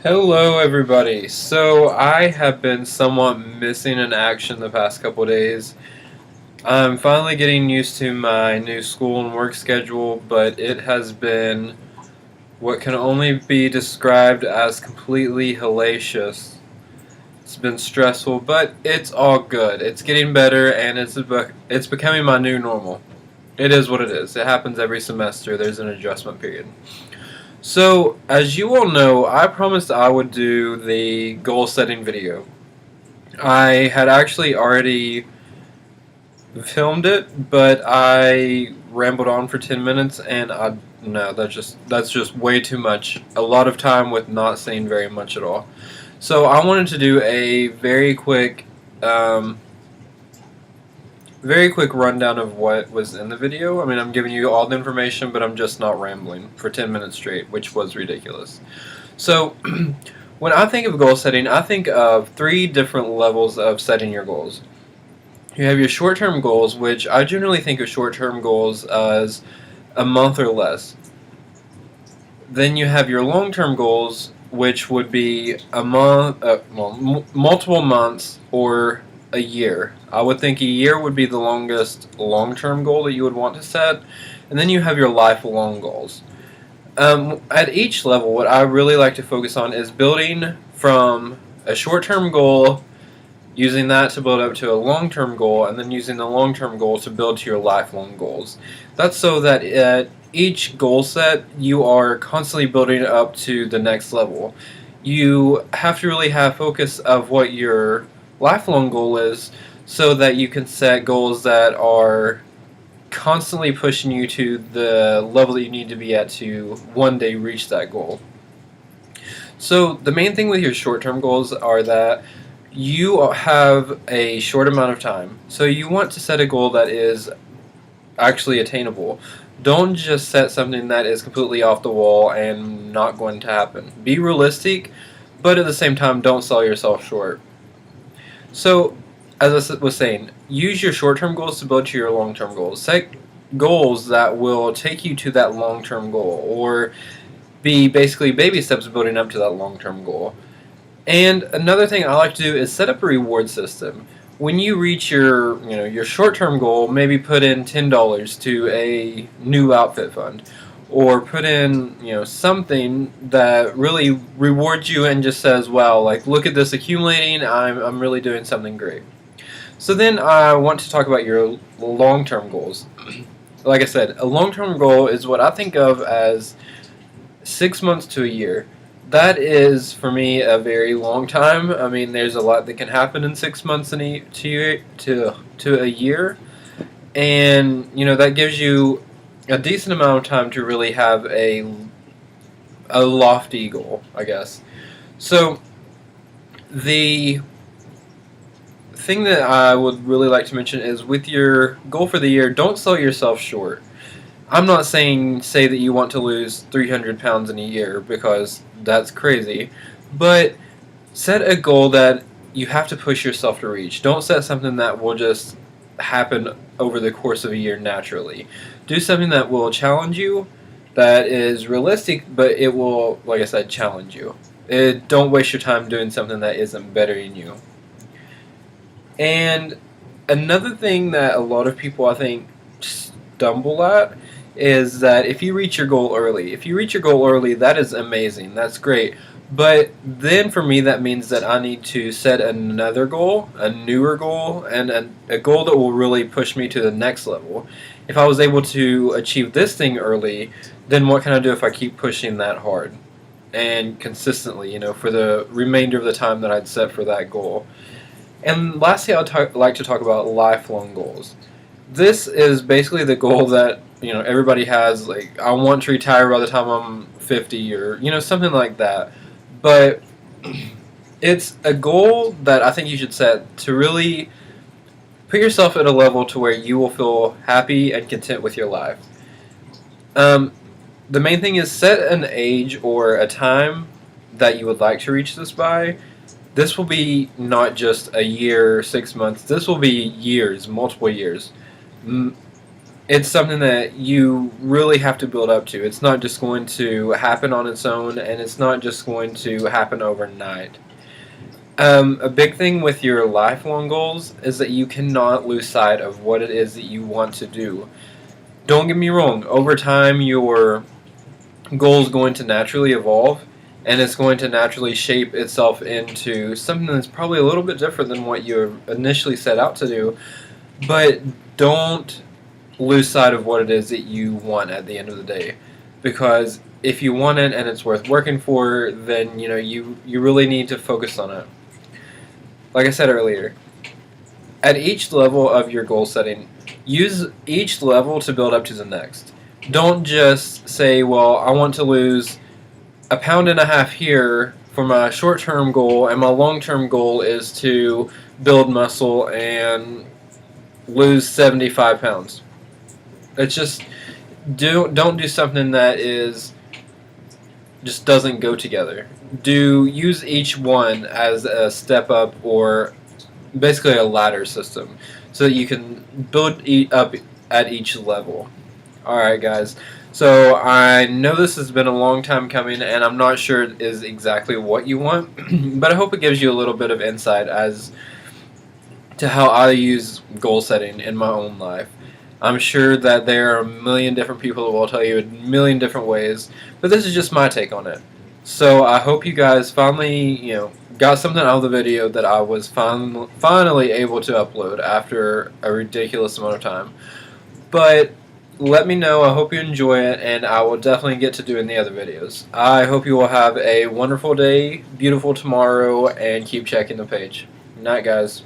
Hello, everybody. So, I have been somewhat missing in action the past couple days. I'm finally getting used to my new school and work schedule, but it has been what can only be described as completely hellacious. It's been stressful, but it's all good. It's getting better, and it's becoming my new normal. It is what it is. It happens every semester. There's an adjustment period. So, as you all know, I promised I would do the goal setting video. I had actually already filmed it, but I rambled on for 10 minutes and I no, that's just way too much. A lot of time with not saying very much at all. So, I wanted to do a um, very quick rundown of what was in the video. I mean, I'm giving you all the information, but I'm just not rambling for 10 minutes straight, which was ridiculous. So, when I think of goal setting, I think of three different levels of setting your goals. You have your short term goals, which I generally think of short term goals as a month or less. Then you have your long term goals, which would be a month, multiple months or a year. I would think a year would be the longest long term goal that you would want to set. And then you have your lifelong goals. At each level, what I really like to focus on is building from a short term goal, using that to build up to a long term goal, and then using the long term goal to build to your lifelong goals. That's so that at each goal set, you are constantly building up to the next level. You have to really have focus of what your lifelong goal is so that you can set goals that are constantly pushing you to the level that you need to be at to one day reach that goal. So the main thing with your short-term goals are that you have a short amount of time. So you want to set a goal that is actually attainable. Don't just set something that is completely off the wall and not going to happen. Be realistic, but at the same time, don't sell yourself short. So, as I was saying, use your short-term goals to build to your long-term goals. Set goals that will take you to that long-term goal, or be basically baby steps building up to that long-term goal. And another thing I like to do is set up a reward system. When you reach your short-term goal, maybe put in $10 to a new outfit fund, or put in something that really rewards you and just says, "Wow, like look at this accumulating. I'm really doing something great." So then I want to talk about your long-term goals. Like I said, a long-term goal is what I think of as 6 months to a year. That is, for me, a very long time. I mean, there's a lot that can happen in 6 months to a year, and that gives you a decent amount of time to really have a lofty goal, I guess. So the thing that I would really like to mention is with your goal for the year, don't sell yourself short. I'm not saying say that you want to lose 300 pounds in a year because that's crazy, but set a goal that you have to push yourself to reach. Don't set something that will just happen over the course of a year naturally. Do something that will challenge you, that is realistic, but it will, like I said, challenge you. Don't waste your time doing something that isn't bettering you. And another thing that a lot of people, I think, stumble at is that if you reach your goal early, that is amazing. That's great. But then for me, that means that I need to set another goal, a newer goal, and a goal that will really push me to the next level. If I was able to achieve this thing early, then what can I do if I keep pushing that hard and consistently, for the remainder of the time that I'd set for that goal? And lastly, like to talk about lifelong goals. This is basically the goal that everybody has. Like, I want to retire by the time I'm 50, or something like that. But it's a goal that I think you should set to really put yourself at a level to where you will feel happy and content with your life. Um, the main thing is set an age or a time that you would like to reach this by. This will be not just a year, 6 months. This will be years, multiple years. it's something that you really have to build up to. It's not just going to happen on its own, and it's not just going to happen overnight. A big thing with your lifelong goals is that you cannot lose sight of what it is that you want to do. Don't get me wrong, over time your goal is going to naturally evolve, and it's going to naturally shape itself into something that's probably a little bit different than what you initially set out to do, but don't lose sight of what it is that you want at the end of the day. Because if you want it and it's worth working for, then you really need to focus on it. Like I said earlier, at each level of your goal setting, use each level to build up to the next. Don't just say, well, I want to lose a pound and a half here for my short-term goal, and my long-term goal is to build muscle and lose 75 pounds. It's just don't do something that is just doesn't go together. Use each one as a step up, or basically a ladder system, so that you can build up at each level. Alright guys, so I know this has been a long time coming, and I'm not sure it is exactly what you want, but I hope it gives you a little bit of insight as to how I use goal setting in my own life. I'm sure that there are a million different people that will tell you a million different ways, but this is just my take on it. So I hope you guys finally, got something out of the video that I was finally able to upload after a ridiculous amount of time. But let me know. I hope you enjoy it, and I will definitely get to doing the other videos. I hope you will have a wonderful day, beautiful tomorrow, and keep checking the page. Good night, guys.